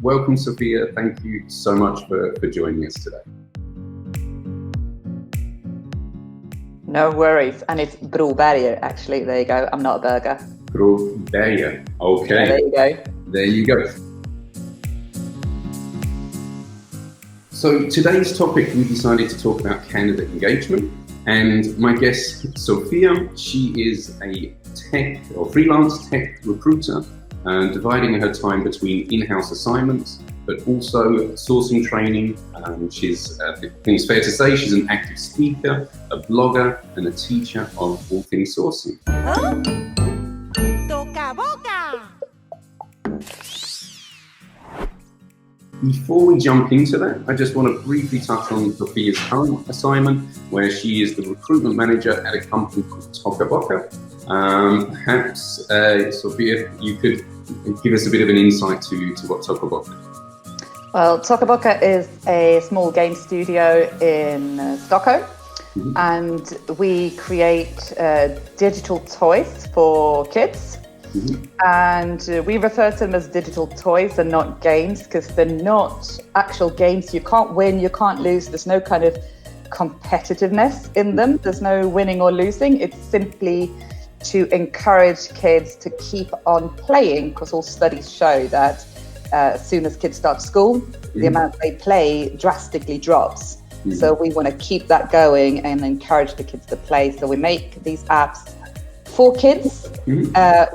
Welcome, Sofia. Thank you so much for joining us today. No worries. And it's Broberger, actually. There you go. I'm not a burger. Broberger. Okay. Yeah, there you go. There you go. So today's topic, we decided to talk about candidate engagement. And my guest, Sofia, she is a tech or freelance tech recruiter, dividing her time between in-house assignments, but also sourcing training. She's, I think it's fair to say, she's an active speaker, a blogger, and a teacher of all things sourcing. Toca boca. Before we jump into that, I just want to briefly touch on Sofia's current assignment, where she is the recruitment manager at a company called Toca Boca. Perhaps, Sofia, you could give us a bit of an insight to what Toca Boca is. Well, Toca Boca is a small game studio in Stockholm, and we create digital toys for kids. And we refer to them as digital toys and not games, because they're not actual games. You can't win, you can't lose. There's no kind of competitiveness in them. There's no winning or losing. It's simply to encourage kids to keep on playing, because all studies show that as soon as kids start school, the amount they play drastically drops. So we want to keep that going and encourage the kids to play. So we make these apps for kids,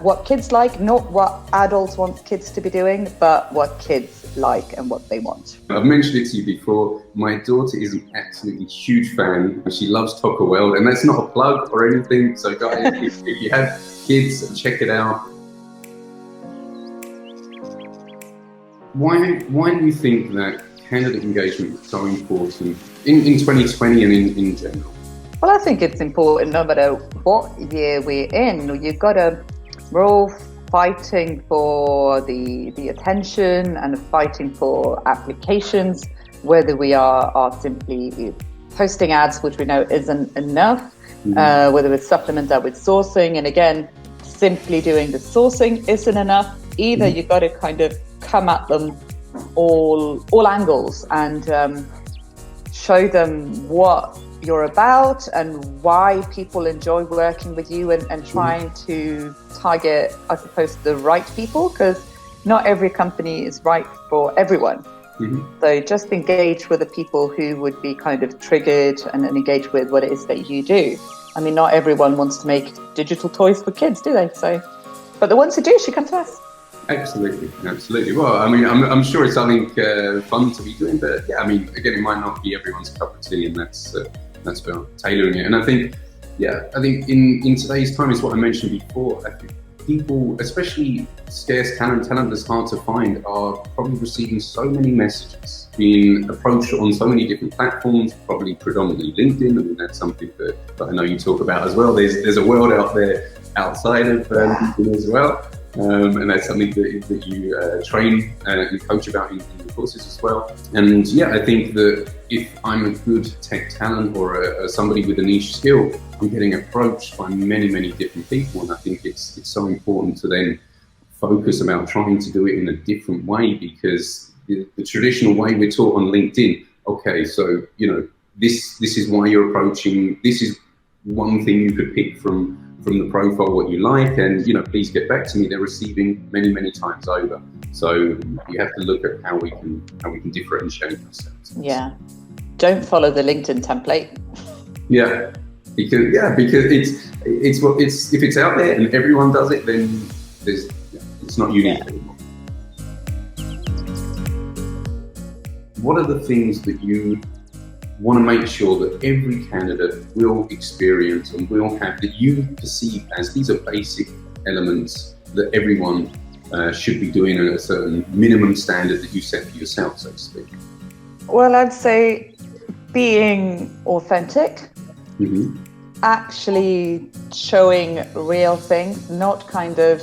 what kids like, not what adults want kids to be doing, but what kids like and what they want. I've mentioned it to you before, my daughter is an absolutely huge fan. She loves Toca World, and that's not a plug or anything. So guys, if you have kids, check it out. Why do you think that candidate engagement is so important in 2020 and in general? Well, I think it's important no matter what year we're in. We're all fighting for the attention and fighting for applications, whether we are simply posting ads, which we know isn't enough, whether it's supplement that with sourcing. And again, simply doing the sourcing isn't enough. Either you've got to kind of come at them all angles and show them what you're about and why people enjoy working with you, and trying to target, I suppose, the right people, because not every company is right for everyone. So just engage with the people who would be kind of triggered and engage with what it is that you do. I mean, not everyone wants to make digital toys for kids, do they? So, but the ones who do should come to us. Absolutely. Well, I mean, I'm sure it's something fun to be doing, but yeah, I mean, again, it might not be everyone's cup of tea, and that's about tailoring it. And I think in today's time, is what I mentioned before, I think people, especially scarce talent that's hard to find, are probably receiving so many messages, being approached on so many different platforms, probably predominantly LinkedIn. I mean, that's something that I know you talk about as well. There's a world out there outside of LinkedIn as well. And that's something that you train and coach about in your courses as well. And yeah, I think that if I'm a good tech talent or somebody with a niche skill, I'm getting approached by many different people. And I think it's so important to then focus about trying to do it in a different way, because the traditional way we're taught on LinkedIn, okay, so, this is why you're approaching, this is one thing you could pick from the profile, what you like, and please get back to me. They're receiving many times over. So you have to look at how we can differentiate ourselves. Yeah, don't follow the LinkedIn template. Yeah, because it's if it's out there and everyone does it, then it's not unique anymore. What are the things that you want to make sure that every candidate will experience and will have, that you perceive as these are basic elements that everyone should be doing at a certain minimum standard that you set for yourself, so to speak? Well, I'd say being authentic, actually showing real things, not kind of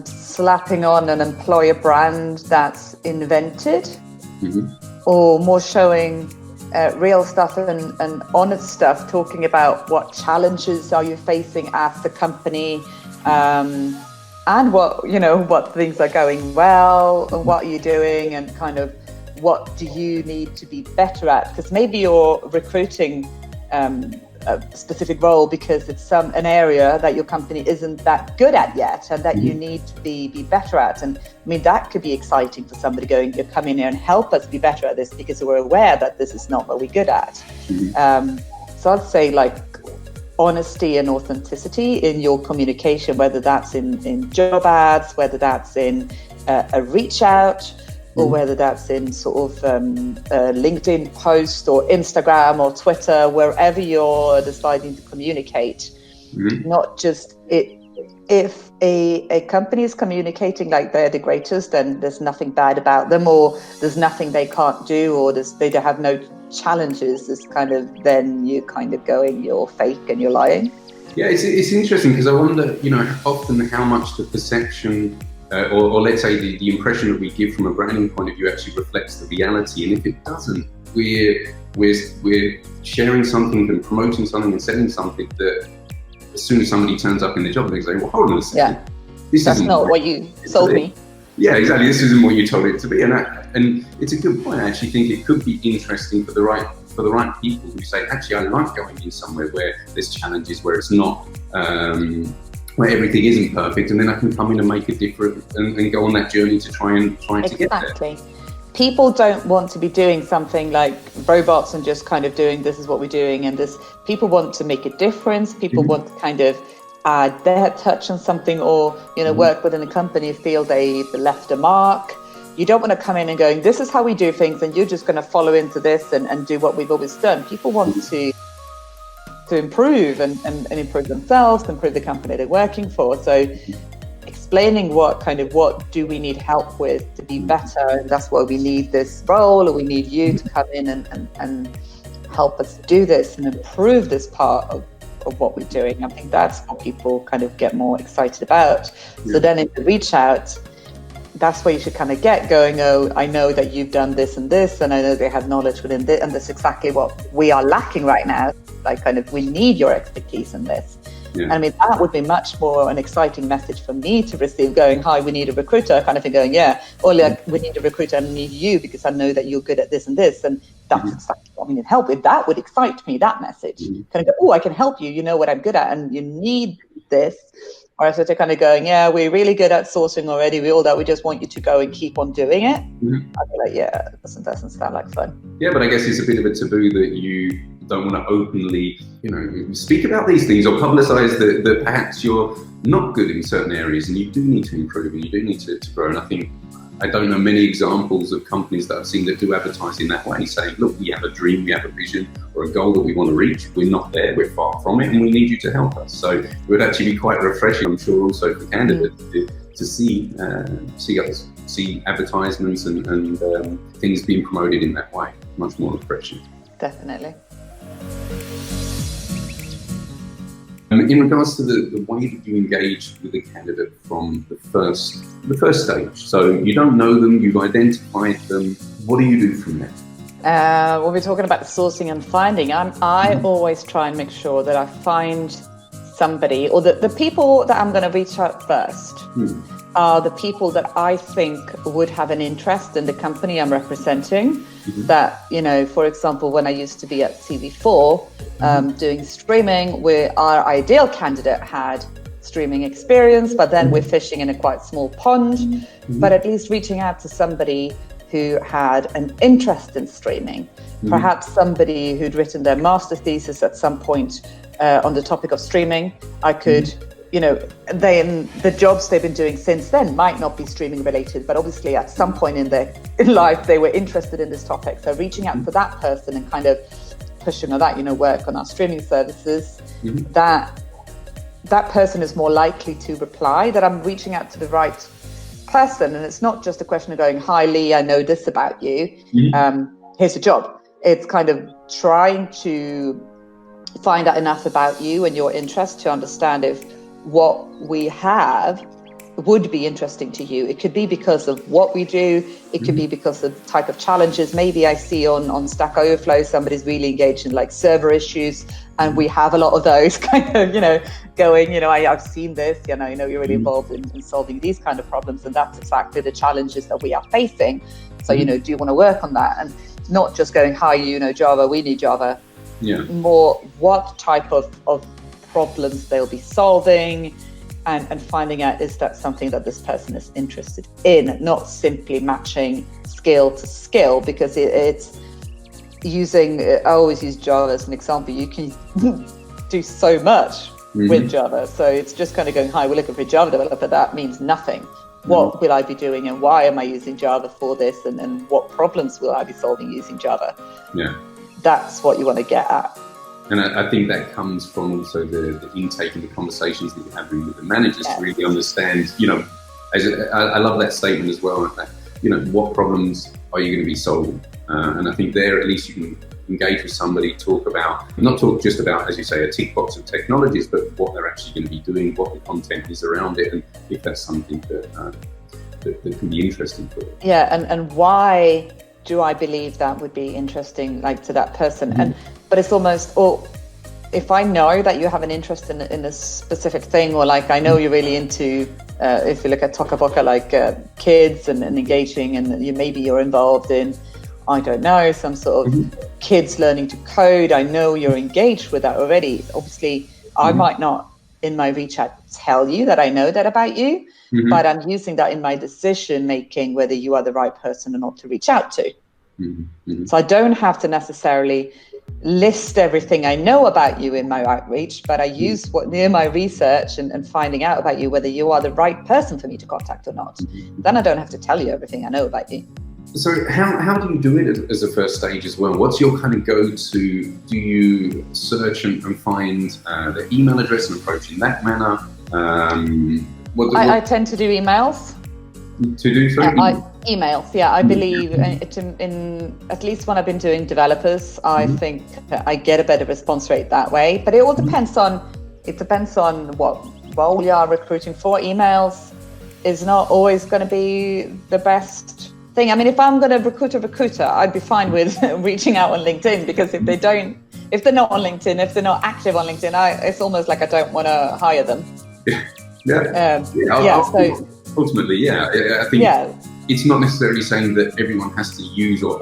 slapping on an employer brand that's invented, or more showing real stuff and honest stuff, talking about what challenges are you facing at the company, and what things are going well, and what are you doing, and kind of what do you need to be better at? Because maybe you're recruiting a specific role because it's an area that your company isn't that good at yet, and that you need to be better at. And I mean, that could be exciting for somebody going, you come in here and help us be better at this, because we're aware that this is not what we're good at. So I'd say like honesty and authenticity in your communication, whether that's in job ads, whether that's in a reach out, or whether that's in sort of a LinkedIn post or Instagram or Twitter, wherever you're deciding to communicate. Not just if a company is communicating like they're the greatest, then there's nothing bad about them, or there's nothing they can't do, or they don't have no challenges. It's kind of, then you're kind of going, you're fake and you're lying. Yeah, it's interesting, because I wonder, often how much the perception or let's say the impression that we give from a branding point of view actually reflects the reality. And if it doesn't, we're sharing something and promoting something and selling something that as soon as somebody turns up in the job, they say, well, hold on a second. Yeah, that's not what you sold me. Yeah, exactly. This isn't what you told it to be. And it's a good point. I actually think it could be interesting for the right people who say, actually, I like going in somewhere where there's challenges, where it's not, where everything isn't perfect, and then I can come in and make a difference and go on that journey to try to get there. Exactly. People don't want to be doing something like robots and just kind of doing, this is what we're doing, and this. People want to make a difference. People want to kind of add their touch on something, or work within a company, feel they left a mark. You don't want to come in and going, this is how we do things, and you're just going to follow into this and do what we've always done. People want to improve and improve themselves, improve the company they're working for. So explaining what do we need help with to be better, and that's why we need this role, or we need you to come in and help us do this and improve this part of what we're doing. I think that's what people kind of get more excited about. So then in the reach out, that's where you should kind of get going, oh, I know that you've done this and this, and I know they have knowledge within this, and that's exactly what we are lacking right now. Like, kind of, we need your expertise in this. I mean, that would be much more an exciting message for me to receive, going, hi, we need a recruiter, kind of thing, going, or like, we need a recruiter and need you because I know that you're good at this and this, and that's exactly what we need help with. That would excite me, that message. Kind of go, oh, I can help you, you know what I'm good at, and you need this. Or if they're kind of going, yeah, we're really good at sourcing already, we just want you to go and keep on doing it. I'd be like, yeah, it doesn't sound like fun. Yeah, but I guess it's a bit of a taboo that you don't want to openly, speak about these things or publicize that perhaps you're not good in certain areas and you do need to improve and you do need to grow. And I think, I don't know many examples of companies that I've seen that do advertise in that way, saying, look, we have a dream, we have a vision or a goal that we want to reach. We're not there, we're far from it, and we need you to help us. So it would actually be quite refreshing, I'm sure, also for candidates to see advertisements and things being promoted in that way. Much more refreshing. Definitely. In regards to the way that you engage with the candidate from the first stage, so you don't know them, you've identified them, what do you do from there? When we're talking about sourcing and finding, I always try and make sure that I find somebody, or the people that I'm going to reach out first are the people that I think would have an interest in the company I'm representing. That, for example, when I used to be at TV4 doing streaming, where our ideal candidate had streaming experience, but then we're fishing in a quite small pond, but at least reaching out to somebody who had an interest in streaming, perhaps somebody who'd written their master thesis at some point on the topic of streaming. I could, the jobs they've been doing since then might not be streaming related, but obviously at some point in life they were interested in this topic. So reaching out to that person and kind of pushing on that, work on our streaming services, that person is more likely to reply, that I'm reaching out to the right person. And it's not just a question of going, hi Lee, I know this about you, here's a job. It's kind of trying to find out enough about you and your interest to understand if what we have would be interesting to you. It could be because of what we do. It could be because of the type of challenges. Maybe I see on Stack Overflow, somebody's really engaged in like server issues, and we have a lot of those kind of, going, I've seen this, I know you're really involved in solving these kind of problems, and that's exactly the challenges that we are facing. So, do you want to work on that? And not just going, hi, Java, we need Java. Yeah. More what type of problems they'll be solving, and finding out, is that something that this person is interested in, not simply matching skill to skill, because it's using, I always use Java as an example. You can do so much with Java. So it's just kind of going, hi, we're looking for a Java developer. That means nothing. What will I be doing, and why am I using Java for this, and what problems will I be solving using Java? Yeah, that's what you want to get at. And I think that comes from also the intake and the conversations that you have with the managers to really understand, I love that statement as well, that, what problems are you going to be solving? And I think there, at least you can engage with somebody, not talk just about, as you say, a tick box of technologies, but what they're actually going to be doing, what the content is around it, and if that's something that can be interesting for them. Yeah, and why do I believe that would be interesting, like, to that person? But it's almost, or if I know that you have an interest in a specific thing, or like I know you're really into, if you look at Tokaboka, like kids and engaging, and maybe you're involved in, I don't know, some sort of kids learning to code. I know you're engaged with that already. Obviously, I might not in my reach out tell you that I know that about you, but I'm using that in my decision making, whether you are the right person or not to reach out to. So I don't have to necessarily list everything I know about you in my outreach, but I use what near my research and finding out about you, whether you are the right person for me to contact or not. Then I don't have to tell you everything I know about you. So how do you do it as a first stage as well? What's your kind of go-to? Do you search and find the email address and approach in that manner? I tend to do emails. Emails, yeah. I believe in at least when I've been doing developers, I think I get a better response rate that way. But it all depends on what role you are recruiting for. Emails is not always going to be the best thing. I mean, if I'm going to recruit a recruiter, I'd be fine with reaching out on LinkedIn, because if they're not on LinkedIn, if they're not active on LinkedIn, it's almost like I don't want to hire them. Ultimately, I think it's not necessarily saying that everyone has to use, or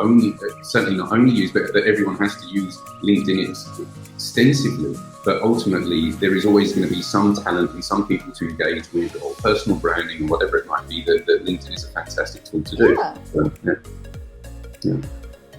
certainly not only use, but that everyone has to use LinkedIn extensively. But ultimately, there is always going to be some talent and some people to engage with, or personal branding, or whatever it might be, that LinkedIn is a fantastic tool to do.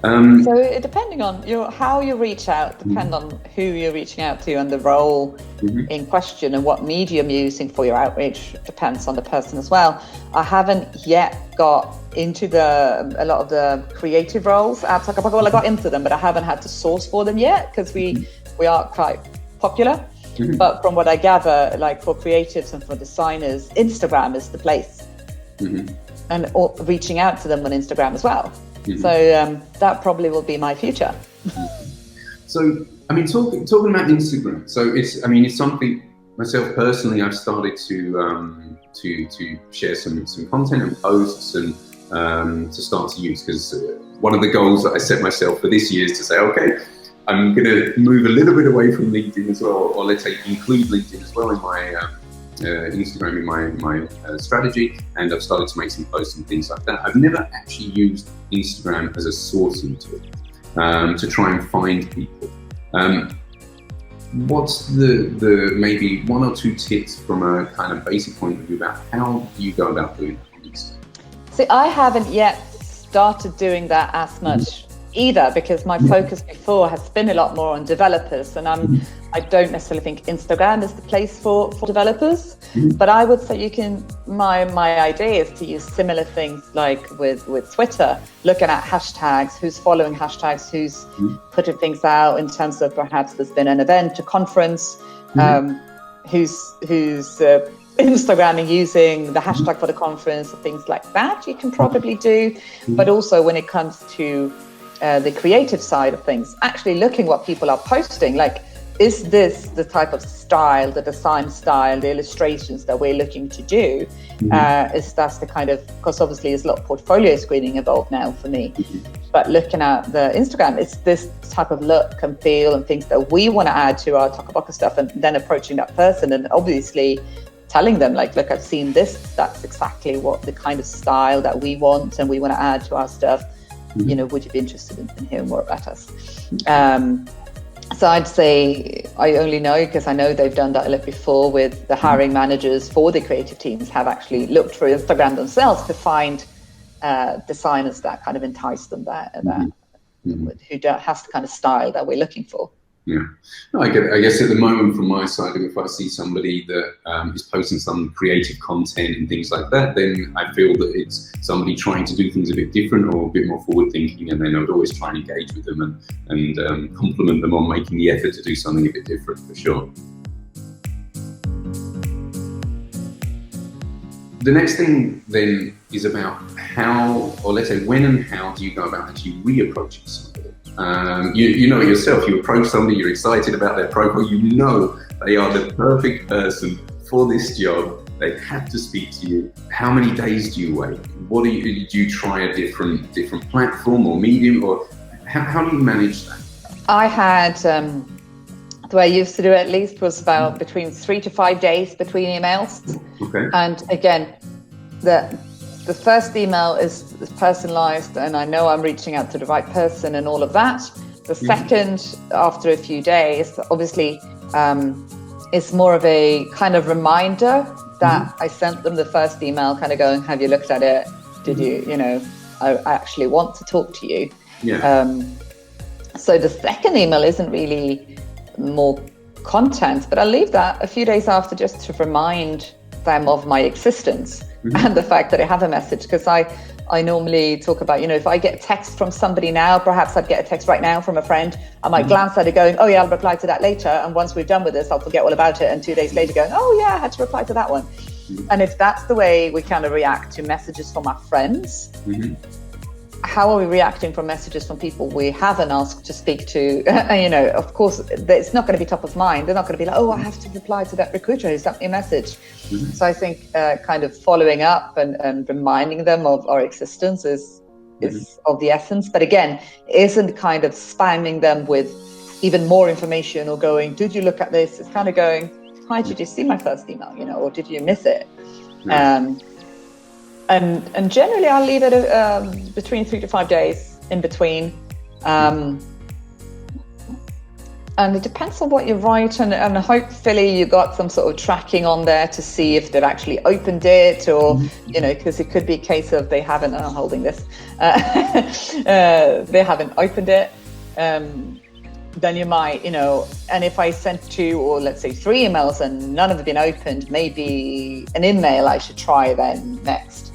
So depending on how you reach out, depend on who you're reaching out to and the role in question, and what medium you're using for your outreach depends on the person as well. I haven't yet got into a lot of the creative roles at Tokaboka. Well, I got into them, but I haven't had to source for them yet, because we are quite popular. But from what I gather, like for creatives and for designers, Instagram is the place, and reaching out to them on Instagram as well. So that probably will be my future. So, I mean, talking about Instagram. So it's something myself personally. I've started to share some content and posts, and to start to use, because one of the goals that I set myself for this year is to say, okay, I'm going to move a little bit away from LinkedIn as well, or let's say include LinkedIn as well in my Instagram, in my strategy, and I've started to make some posts and things like that. I've never actually used Instagram as a sourcing tool to try and find people. What's the maybe one or two tips from a kind of basic point of view about how do you go about doing that? See, I haven't yet started doing that as much either, because my focus before has been a lot more on developers, and I don't necessarily think Instagram is the place for developers. But I would say my idea is to use similar things like with Twitter, looking at hashtags, who's following hashtags, who's putting things out in terms of perhaps there's been an event, a conference, who's Instagramming using the hashtag for the conference, or things like that you can probably do. But also when it comes to the creative side of things, actually looking what people are posting, like is this the type of style, the design style, the illustrations that we're looking to do? That's the kind of, because obviously there's a lot of portfolio screening involved now for me. But looking at the Instagram, it's this type of look and feel and things that we want to add to our Tokaboka stuff, and then approaching that person and obviously telling them, like, look, I've seen this, that's exactly what the kind of style that we want and we want to add to our stuff. You know, would you be interested in hearing more about us? So I'd say I only know because I know they've done that a little before with the hiring managers for the creative teams have actually looked through Instagram themselves to find designers that kind of entice them there, who has the kind of style that we're looking for. Yeah, no, I guess at the moment from my side, if I see somebody that is posting some creative content and things like that, then I feel that it's somebody trying to do things a bit different or a bit more forward thinking, and then I would always try and engage with them and compliment them on making the effort to do something a bit different, for sure. The next thing then is about how, or let's say when and how do you go about actually reapproaching somebody? You know it yourself, you approach somebody, you're excited about their profile, you know they are the perfect person for this job, they have to speak to you. How many days do you wait? Do you try a different platform or medium, or how do you manage that? I had, the way I used to do it at least was about between 3 to 5 days between emails. Okay. And again, the first email is personalized and I know I'm reaching out to the right person and all of that. The second, after a few days, obviously, it's more of a kind of reminder that I sent them the first email, kind of going, have you looked at it? Did you know, I actually want to talk to you. Yeah. So the second email isn't really more content, but I'll leave that a few days after just to remind them of my existence and the fact that I have a message, because I normally talk about, you know, if I get a text from somebody now, perhaps I'd get a text right now from a friend, I might glance at it going, oh yeah, I'll reply to that later, and once we're done with this I'll forget all about it, and 2 days later going, oh yeah, I had to reply to that one. And if that's the way we kind of react to messages from our friends, how are we reacting from messages from people we haven't asked to speak to? You know, of course, it's not going to be top of mind. They're not going to be like, oh, I have to reply to that recruiter who sent me a message. So I think kind of following up and reminding them of our existence is of the essence. But again, isn't kind of spamming them with even more information or going, did you look at this? It's kind of going, hi, did you see my first email? You know, or did you miss it? And generally I'll leave it between 3 to 5 days in between. And it depends on what you write, and hopefully you got some sort of tracking on there to see if they've actually opened it, or, you know, because it could be a case of they haven't, I'm holding this, they haven't opened it. Then you might, you know, and if I sent 2 or let's say 3 emails and none have been opened, maybe an email I should try then next.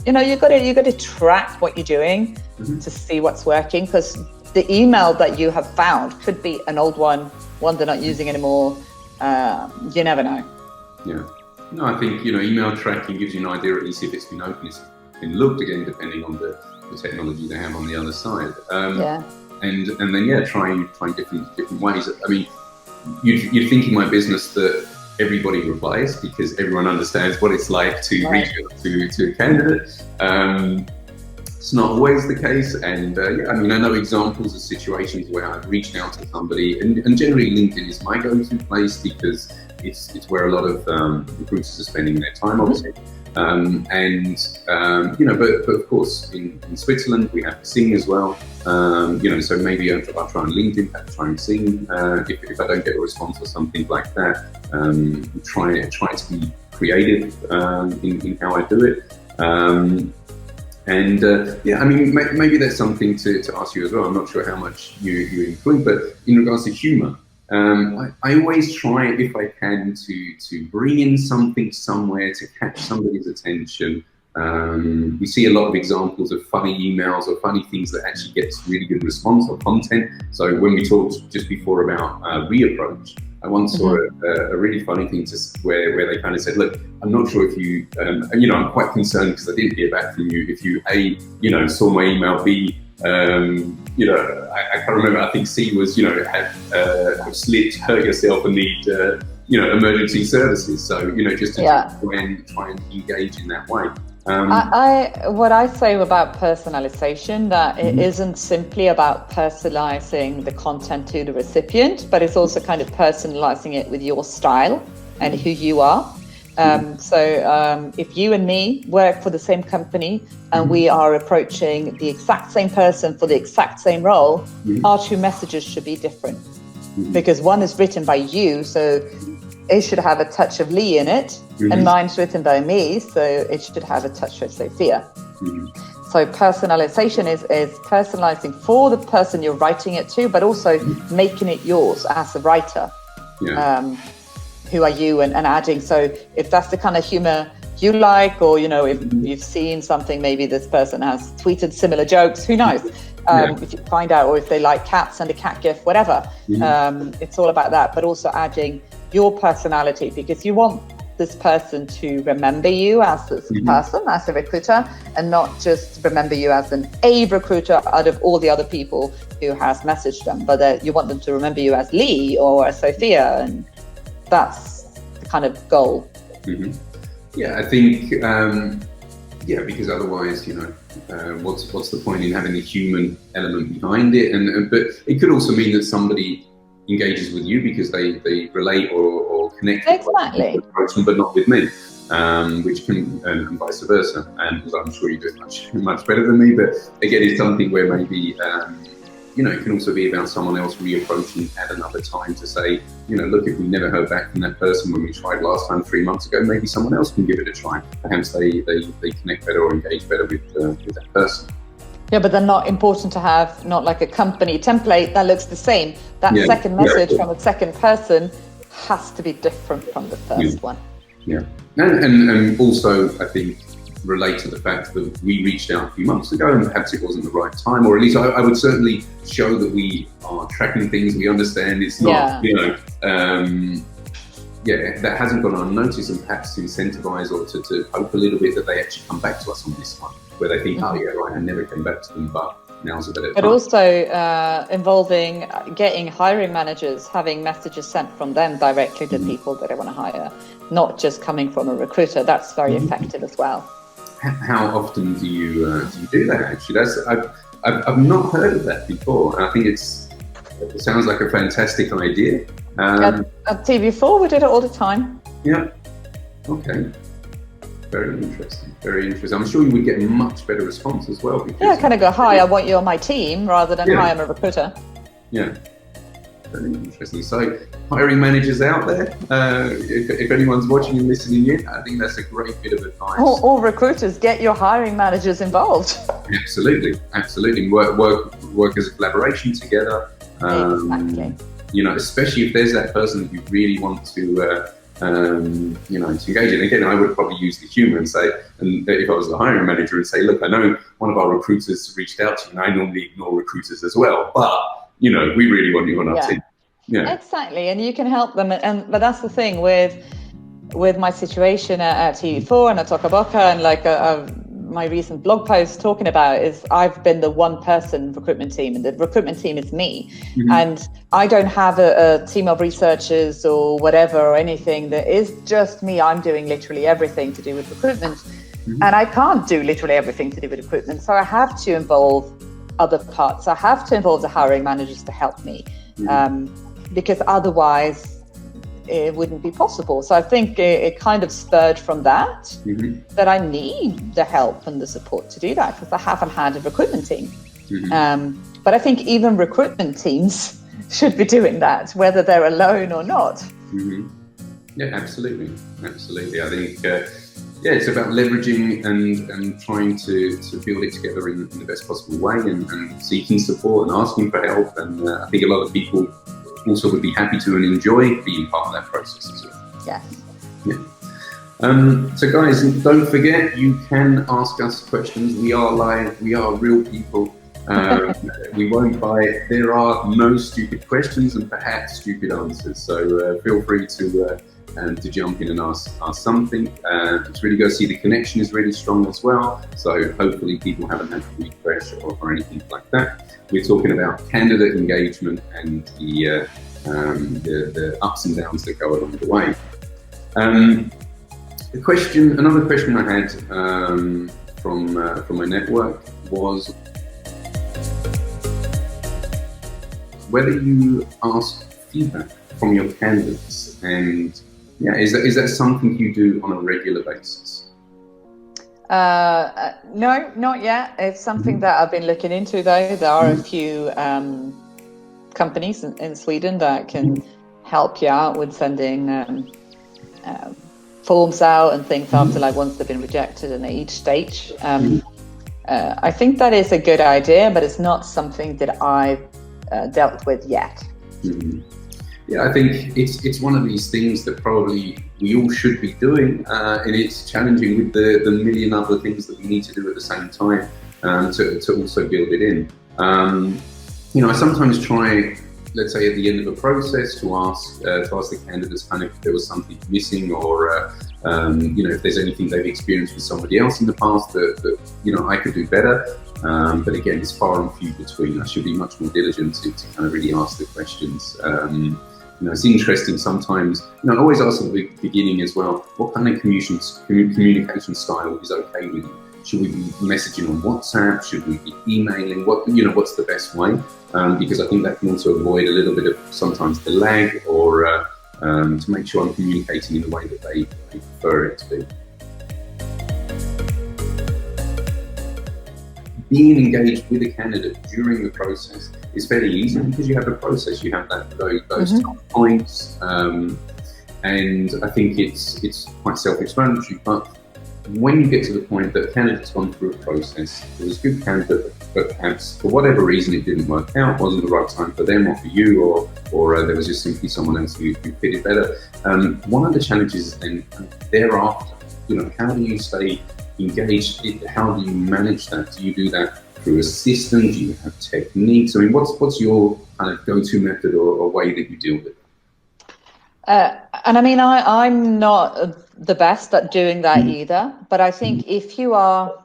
You know, you got to track what you're doing to see what's working, because the email that you have found could be an old one they're not using anymore. You never know. Yeah. No, I think, you know, email tracking gives you an idea at least if it's been opened, it's been looked, again, depending on the technology they have on the other side. And then trying different ways. I mean, you'd think in my business that everybody replies because everyone understands what it's like to reach out to a candidate. It's not always the case, and I mean, I know examples of situations where I've reached out to somebody, and generally LinkedIn is my go-to place because it's where a lot of recruiters are spending their time, obviously. You know, but of course in Switzerland we have Sing as well. You know, so maybe I'll try on LinkedIn, perhaps try and Sing. If I don't get a response or something like that, try to be creative in how I do it. I mean, maybe that's something to ask you as well. I'm not sure how much you include, but in regards to humour, I always try, if I can, to bring in something somewhere to catch somebody's attention. We see a lot of examples of funny emails or funny things that actually gets really good response or content. So when we talked just before about Reapproach, I once saw a really funny thing where they kind of said, look, I'm not sure if you, you know, I'm quite concerned because I didn't hear back from you. If you, A, you know, saw my email, B, I can't remember. I think C was, have slipped, hurt yourself, and need, emergency services. So, just to try and engage in that way. What I say about personalization, that it isn't simply about personalizing the content to the recipient, but it's also kind of personalizing it with your style and who you are. So if you and me work for the same company and we are approaching the exact same person for the exact same role, our two messages should be different. Because one is written by you, so it should have a touch of Lee in it, and mine's written by me, so it should have a touch of Sofia. So personalization is personalizing for the person you're writing it to, but also making it yours as a writer. Who are you, and adding, so if that's the kind of humor you like, or if you've seen something, maybe this person has tweeted similar jokes, who knows, if you find out, or if they like cats and a cat gif, whatever. It's all about that, but also adding your personality, because you want this person to remember you as this person, as a recruiter, and not just remember you as a recruiter out of all the other people who has messaged them, but that you want them to remember you as Lee or as Sofia, and that's the kind of goal. Yeah, I think, because otherwise, what's the point in having a human element behind it? But it could also mean that somebody engages with you because they relate or connect exactly with the person, but not with me, which can, and vice versa. And I'm sure you do it much better than me, but again, it's something where maybe it can also be about someone else reapproaching at another time to say, look, if we never heard back from that person when we tried last time 3 months ago, maybe someone else can give it a try. Perhaps they connect better or engage better with that person. Yeah, but they're not important to have, not like a company template that looks the same. That second message from a second person has to be different from the first one. Yeah, and also I think relate to the fact that we reached out a few months ago and perhaps it wasn't the right time, or at least I would certainly show that we are tracking things, we understand it's not, that hasn't gone unnoticed, and perhaps to incentivize or to hope a little bit that they actually come back to us on this one, where they think, I never came back to them, but now's a better time. But also involving getting hiring managers, having messages sent from them directly to people that they want to hire, not just coming from a recruiter. That's very effective as well. How often do you do that? Actually, I've not heard of that before. I think it sounds like a fantastic idea. At TV4, we did it all the time. Yeah. Okay. Very interesting. Very interesting. I'm sure you would get a much better response as well. Because kind of go, hi, I want you on my team, rather than hi, I'm a recruiter. Yeah. Very interesting. So, hiring managers out there, if anyone's watching and listening in, I think that's a great bit of advice. All recruiters, get your hiring managers involved. Absolutely. Work as a collaboration together. Exactly. Especially if there's that person that you really want to engage in. Again, I would probably use the humour and say, and if I was the hiring manager, and say, look, I know one of our recruiters reached out to you, and I normally ignore recruiters as well, but we really want you on our team. Yeah, exactly, and you can help them. But that's the thing with my situation at TV4 and at Tokaboka, and my recent blog post talking about is I've been the one person recruitment team, and the recruitment team is me. And I don't have a team of researchers or whatever or anything. That is just me. I'm doing literally everything to do with recruitment, and I can't do literally everything to do with recruitment. So I have to involve other parts. I have to involve the hiring managers to help me, because otherwise it wouldn't be possible. So I think it kind of spurred from that, that I need the help and the support to do that, because I haven't had a recruitment team. But I think even recruitment teams should be doing that, whether they're alone or not. Yeah, absolutely. I think, it's about leveraging and trying to build it together in the best possible way, and seeking support and asking for help. And I think a lot of people also would be happy to and enjoy being part of that process as well. Yes. Yeah. So guys, don't forget, you can ask us questions. We are live. We are real people. We won't bite. There are no stupid questions and perhaps stupid answers. So feel free to to jump in and ask something. It's really good to see the connection is really strong as well. So hopefully people haven't had to refresh or anything like that. We're talking about candidate engagement and the ups and downs that go along the way. Another question I had from my network was whether you ask feedback from your candidates, and is that something you do on a regular basis? No, not yet. It's something that I've been looking into, though. There are a few companies in Sweden that can help you out with sending forms out and things after, like, once they've been rejected and at each stage. I think that is a good idea, but it's not something that I've dealt with yet. Yeah, I think it's one of these things that probably we all should be doing, and it's challenging with the million other things that we need to do at the same time to also build it in. I sometimes try, let's say at the end of a process, to ask the candidates kind of if there was something missing, or if there's anything they've experienced with somebody else in the past that I could do better. But again, it's far and few between. I should be much more diligent to kind of really ask the questions. It's interesting sometimes. I always ask at the beginning as well, what kind of communication style is okay with you? Should we be messaging on WhatsApp? Should we be emailing? What's the best way? Because I think that can also avoid a little bit of sometimes the lag, or to make sure I'm communicating in the way that they prefer it to be. Being engaged with a candidate during the process is fairly easy because you have a process, you have those tough points, and I think it's quite self-explanatory. But when you get to the point that a candidate's gone through a process, it was a good candidate, but perhaps for whatever reason it didn't work out, wasn't the right time for them or for you, or there was just simply someone else who fitted better. One of the challenges is then thereafter, how do you stay engaged? How do you manage that? Do you do that through a system? Do you have techniques? I mean, what's your kind of go-to method or way that you deal with it? And I mean, I'm not the best at doing that either, but I think if you have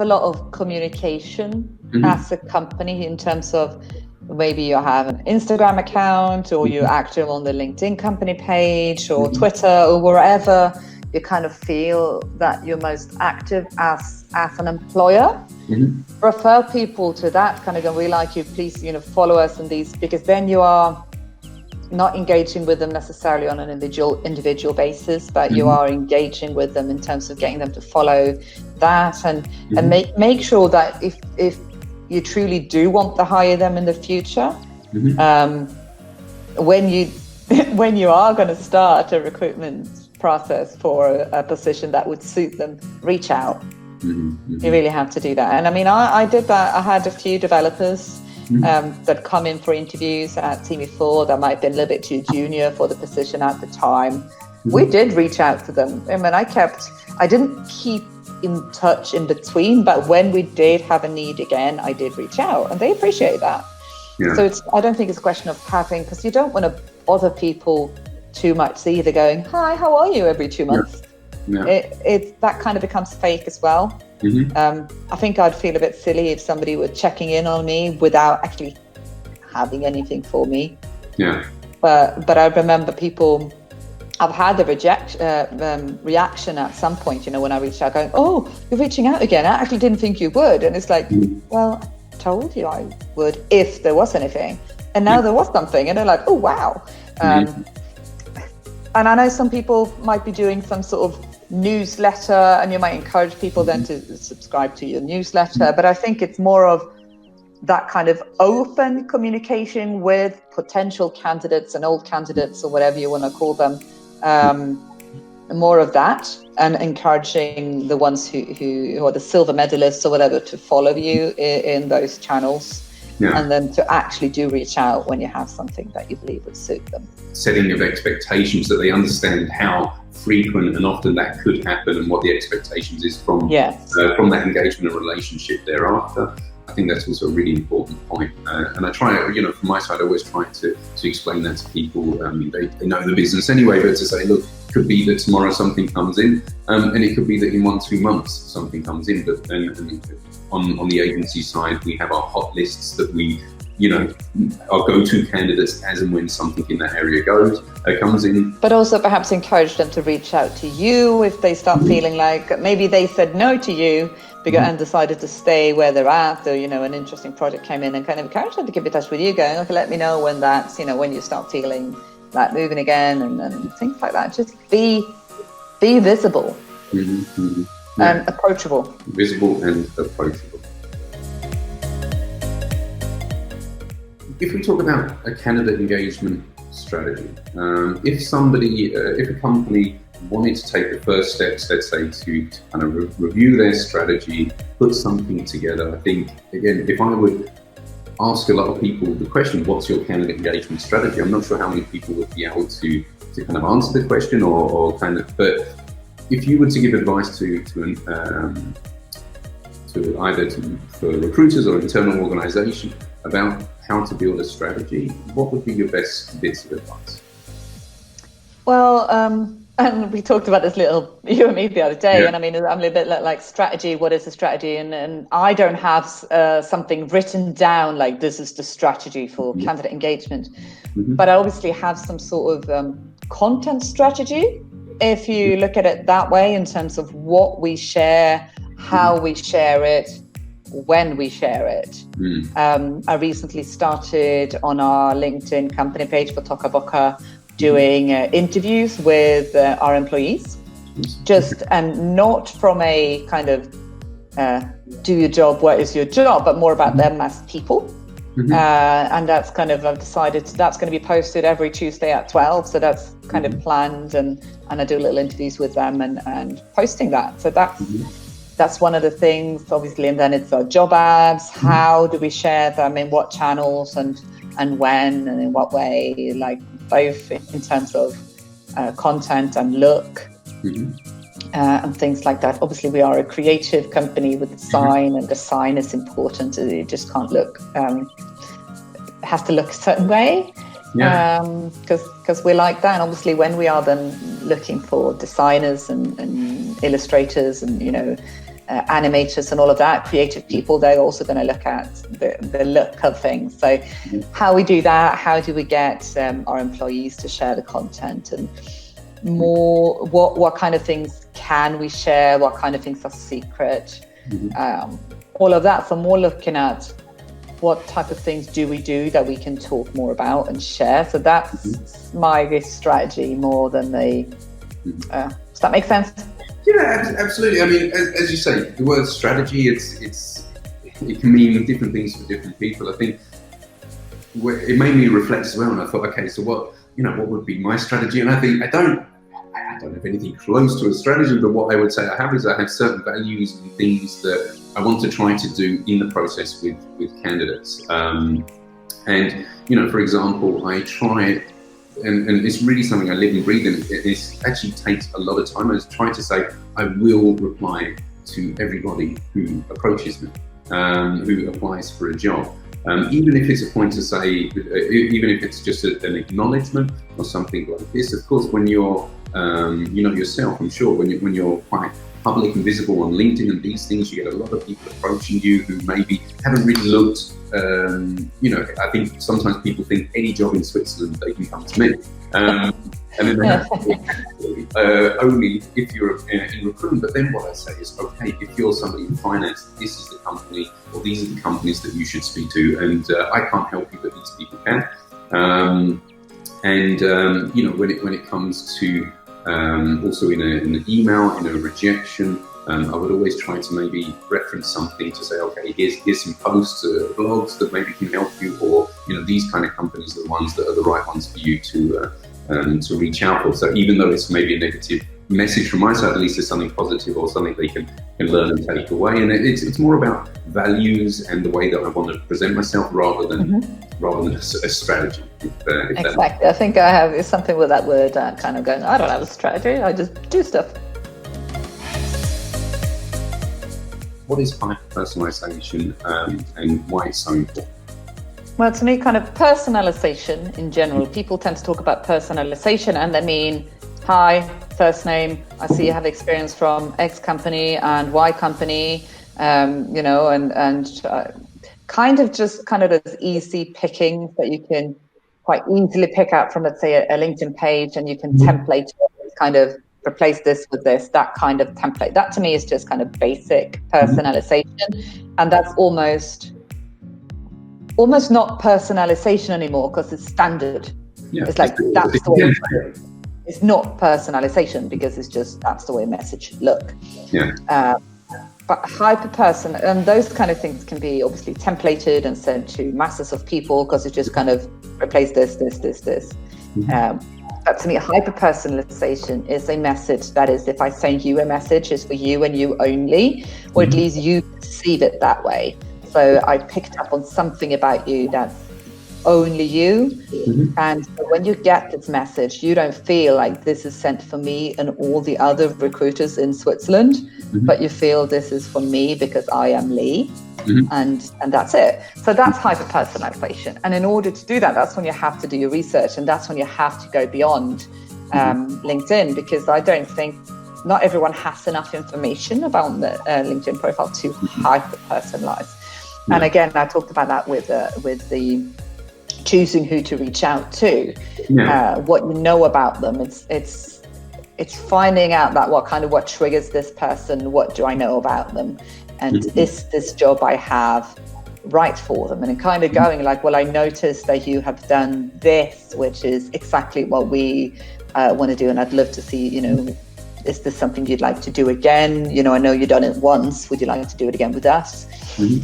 a lot of communication as a company, in terms of maybe you have an Instagram account, or you're active on the LinkedIn company page, or Twitter, or wherever you kind of feel that you're most active as an employer, refer people to that kind of go, we like you, please, follow us in these, because then you are not engaging with them necessarily on an individual basis, but you are engaging with them in terms of getting them to follow that, and make sure that if you truly do want to hire them in the future, when you are going to start a recruitment process for a position that would suit them, reach out. You really have to do that. And I mean, I did that. I had a few developers that come in for interviews at TV4 that might have been a little bit too junior for the position at the time. We did reach out to them. I mean, I didn't keep in touch in between, but when we did have a need again, I did reach out, and they appreciate that. So I don't think it's a question of having, because you don't want to bother people too much either, going, hi, how are you, every 2 months. It that kind of becomes fake as well. I think I'd feel a bit silly if somebody were checking in on me without actually having anything for me. But I remember people, I've had the reaction at some point, when I reached out, going, oh, you're reaching out again, I actually didn't think you would. And it's like, well, I told you I would if there was anything, and now there was something, and they're like, oh wow. And I know some people might be doing some sort of newsletter, and you might encourage people then to subscribe to your newsletter. But I think it's more of that kind of open communication with potential candidates and old candidates, or whatever you want to call them. More of that, and encouraging the ones who are the silver medalists or whatever to follow you in those channels. And then to actually do reach out when you have something that you believe would suit them. Setting of expectations, that they understand how frequent and often that could happen, and what the expectations is from that engagement and relationship thereafter. I think that's also a really important point. And I try, from my side, I always try to explain that to people. I mean, they know the business anyway, but to say, look, it could be that tomorrow something comes in, and it could be that in 1-2 months something comes in. But then on the agency side, we have our hot lists that we, our go-to candidates as and when something in that area comes in. But also perhaps encourage them to reach out to you if they start feeling like maybe they said no to you and decided to stay where they're at, or an interesting project came in, and kind of encourage them to keep in touch with you, going, okay, let me know when that's, when you start feeling like moving again, and things like that. Just be visible and approachable. Visible and approachable. If we talk about a candidate engagement strategy, if a company wanted to take the first steps, let's say, to kind of review their strategy, put something together, I think, again, if I would ask a lot of people the question, what's your candidate engagement strategy? I'm not sure how many people would be able to kind of answer the question but if you were to give advice for recruiters or internal organisation about how to build a strategy, what would be your best bits of advice? Well, and we talked about this little, you and me, the other day, and I mean, I'm a little bit like strategy, what is the strategy? And I don't have something written down like this is the strategy for candidate engagement, but I obviously have some sort of content strategy, if you look at it that way, in terms of what we share, how we share it, when we share it. I recently started on our LinkedIn company page for Tokaboka doing interviews with our employees, and not from a kind of do your job, what is your job, but more about them as people. And that's kind of, I've decided that's going to be posted every Tuesday at 12. So that's kind of planned, and I do little interviews with them and posting that. So that's one of the things, obviously. And then it's our job ads. How do we share them, in what channels, and when, and in what way, like both in terms of content and look, and things like that. Obviously, we are a creative company with design, and design is important. It just can't look, it has to look a certain way, because we're like that. And obviously, when we are then looking for designers and illustrators and animators and all of that, creative people, they're also going to look at the look of things. So how we do that, how do we get our employees to share the content, and more what kind of things can we share, what kind of things are secret, all of that. So more looking at what type of things do we do that we can talk more about and share. So that's my strategy more than does that make sense? Yeah, absolutely. I mean, as you say, the word strategy, it can mean different things for different people. I think it made me reflect as well, and I thought, okay, so what would be my strategy? And I think I don't have anything close to a strategy, but what I would say I have certain values and things that I want to try to do in the process with candidates. And for example, I try. And it's really something I live and breathe in. It actually takes a lot of time. I was trying to say I will reply to everybody who approaches me, who applies for a job. Even if it's a point to say, even if it's just an acknowledgement or something like this. Of course, when you're, yourself, I'm sure, when you're quite public and visible on LinkedIn and these things, you get a lot of people approaching you who maybe haven't really looked. I think sometimes people think any job in Switzerland, they can come to me. And then they have to only if you're in recruitment. But then what I say is, okay, if you're somebody in finance, this is the company, or these are the companies that you should speak to, and I can't help you, but these people can. When it comes to also in an email, in a rejection, I would always try to maybe reference something to say, okay, here's some posts, blogs that maybe can help you, or these kind of companies are the ones that are the right ones for you to reach out for. So even though it's maybe a negative message from my side, at least it's something positive or something they can learn and take away. And it's more about values and the way that I want to present myself, rather than rather than a strategy. Exactly. I think I have something with that word kind of going, I don't have a strategy, I just do stuff. What is hyper-personalization and why it's so important? Well, to me, kind of personalization in general, people tend to talk about personalization and they mean, hi, first name, I see you have experience from X company and Y company, you know, and kind of those easy pickings that you can quite easily pick out from, let's say, a LinkedIn page, and you can template kind of replace this with this, that kind of template. That to me is just kind of basic personalization. And that's almost not personalization anymore because it's standard. Yeah. It's like, that's the way it's not personalization because it's just, that's the way a message should look. Yeah. But hyper-person, and those kind of things can be obviously templated and sent to masses of people because it's just kind of replace this. But to me, hyper-personalization is a message that is, if I send you a message, it's for you and you only, or at least you perceive it that way. So I picked up on something about you that's only you. And when you get this message, you don't feel like this is sent for me and all the other recruiters in Switzerland, but you feel this is for me because I am Lee. And that's it. So that's hyper-personalization. And in order to do that, that's when you have to do your research, and that's when you have to go beyond LinkedIn, because I don't think not everyone has enough information about the LinkedIn profile to hyper-personalize. And again, I talked about that with the choosing who to reach out to, what you know about them. It's finding out that what triggers this person, what do I know about them, and is this job I have right for them, and kind of going like, well, I noticed that you have done this, which is exactly what we want to do, and I'd love to see, you know, is this something you'd like to do again? You know, I know you've done it once, would you like to do it again with us?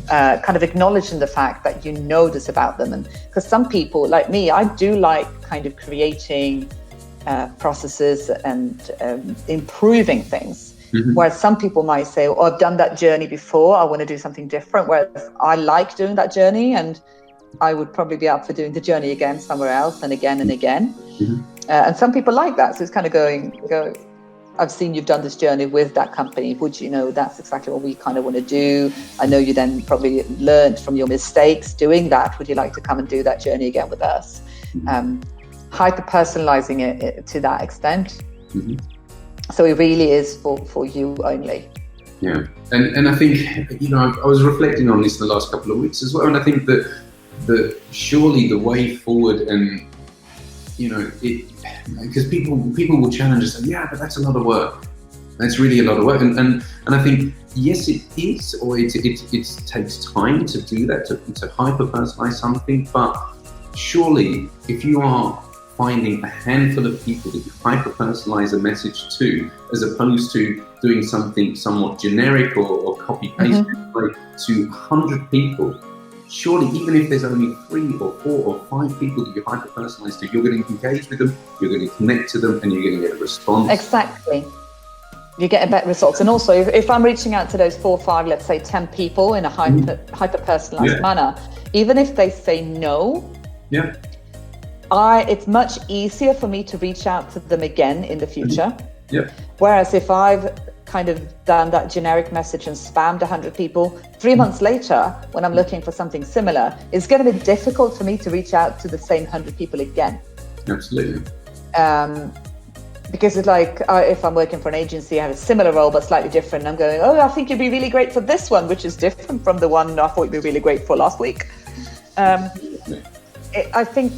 Kind of acknowledging the fact that you know this about them. And because some people like me, I do like kind of creating processes and improving things. Whereas some people might say, oh, I've done that journey before, I want to do something different. Whereas I like doing that journey, and I would probably be up for doing the journey again somewhere else and again and again. And some people like that. So it's kind of go, I've seen you've done this journey with that company. Would you know, that's exactly what we kind of want to do. I know you then probably learned from your mistakes doing that. Would you like to come and do that journey again with us? Hyper-personalizing it to that extent. So it really is for you only. Yeah. And I think, you know, I was reflecting on this the last couple of weeks as well. And I think that surely the way forward, and, you know, because people will challenge us and say, yeah, but that's a lot of work. That's really a lot of work. And I think, yes, it is, or it takes time to do that, to hyper-personalize something. But surely if you are finding a handful of people that you hyper-personalize a message to, as opposed to doing something somewhat generic or copy-paste to 100 people, surely even if there's only 3 or 4 or 5 people that you hyper-personalize to, you're going to engage with them, you're going to connect to them, and you're going to get a response. Exactly. You get a better results. And also, if I'm reaching out to those 4 or 5, let's say 10 people in a hyper-personalized manner, even if they say no, it's much easier for me to reach out to them again in the future. Whereas if I've kind of done that generic message and spammed 100 people, 3 months later, when I'm looking for something similar, it's going to be difficult for me to reach out to the same 100 people again. Absolutely. Because it's like, if I'm working for an agency, I have a similar role but slightly different, I'm going, oh, I think you'd be really great for this one, which is different from the one I thought you'd be really great for last week. I think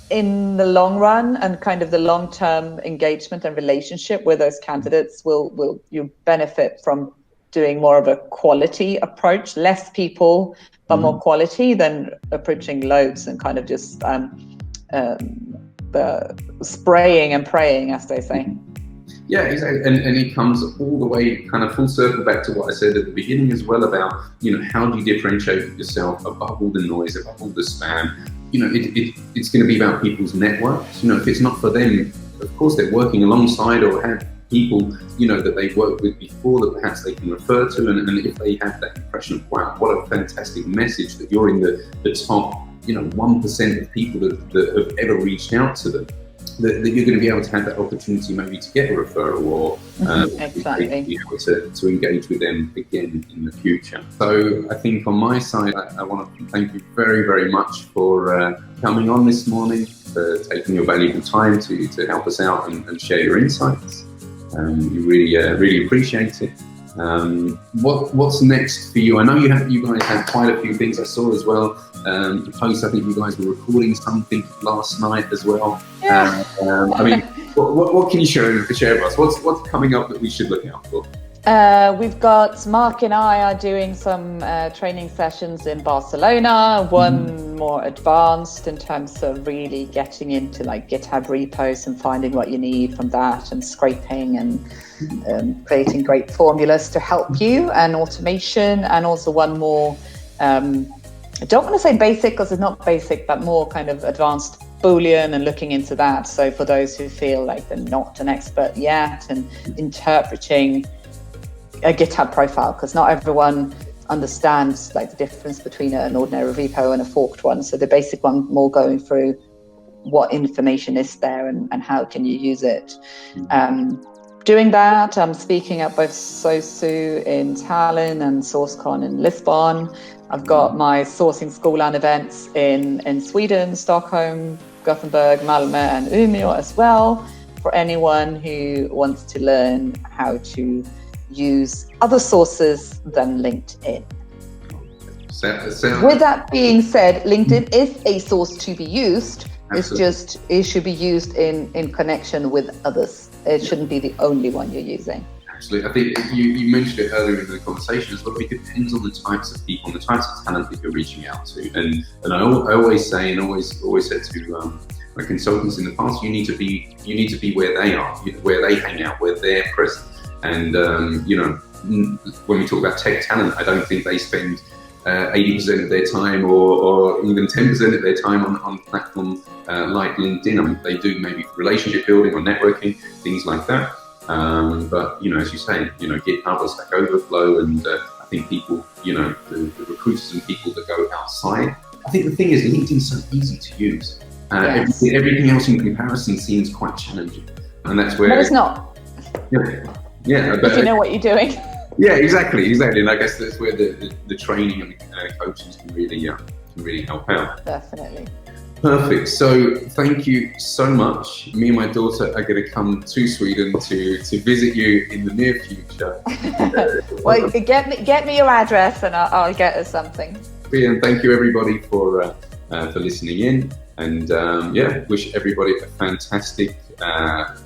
in the long run and kind of the long-term engagement and relationship with those candidates, will you benefit from doing more of a quality approach, less people but more quality, than approaching loads and kind of just spraying and praying, as they say. Yeah, exactly. And it comes all the way kind of full circle back to what I said at the beginning as well about, you know, how do you differentiate yourself above all the noise, above all the spam? You know, it's going to be about people's networks. You know, if it's not for them, of course they're working alongside or have people, you know, that they've worked with before that perhaps they can refer to. And if they have that impression of, wow, what a fantastic message that you're in the top 1% of people that have ever reached out to them, that you're going to be able to have that opportunity maybe to get a referral or exactly. be able to engage with them again in the future. So I think on my side, I want to thank you very, very much for coming on this morning, for taking your valuable time to help us out and share your insights. We really appreciate it. What's next for you? I know you guys had quite a few things. I saw as well the post. I think you guys were recording something last night as well. Yeah. I mean, what can you share with us? What's coming up that we should look out for? We've got Mark and I are doing some training sessions in Barcelona, one more advanced in terms of really getting into like GitHub repos and finding what you need from that and scraping and creating great formulas to help you and automation, and also one more, I don't want to say basic because it's not basic, but more kind of advanced Boolean and looking into that. So for those who feel like they're not an expert yet, and interpreting a GitHub profile, because not everyone understands like the difference between an ordinary repo and a forked one. So the basic one more going through what information is there and how can you use it. Doing that, I'm speaking at both SOSU in Tallinn and SourceCon in Lisbon. I've got my sourcing school and events in Sweden, Stockholm, Gothenburg, Malmö and Umeå as well, for anyone who wants to learn how to use other sources than LinkedIn. With that being said, LinkedIn is a source to be used. Absolutely. It should be used in connection with others. It shouldn't be the only one you're using. Absolutely. I think you mentioned it earlier in the conversation as well. It depends on the types of people and the types of talent that you're reaching out to. And I always say, and always said to my consultants in the past, you need to be where they are, where they hang out, where they're present. And when we talk about tech talent, I don't think they spend 80% of their time or even 10% of their time on platforms like LinkedIn. I mean, they do maybe relationship building or networking, things like that. But as you say, GitHub or Stack Overflow, and I think people, the recruiters and people that go outside. I think the thing is, LinkedIn is so easy to use. Yes. Everything else in comparison seems quite challenging, and that's where. But it's not. Yeah, but if you know what you're doing. Yeah, exactly, and I guess that's where the training and coaches can really help out. Definitely. Perfect. So thank you so much. Me and my daughter are going to come to Sweden to visit you in the near future. Well, get me your address and I'll get us something. And thank you everybody for listening in, and wish everybody a fantastic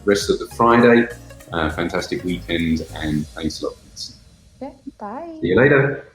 rest of the Friday. Fantastic weekend, and thanks a lot for listening. Yeah, bye. See you later.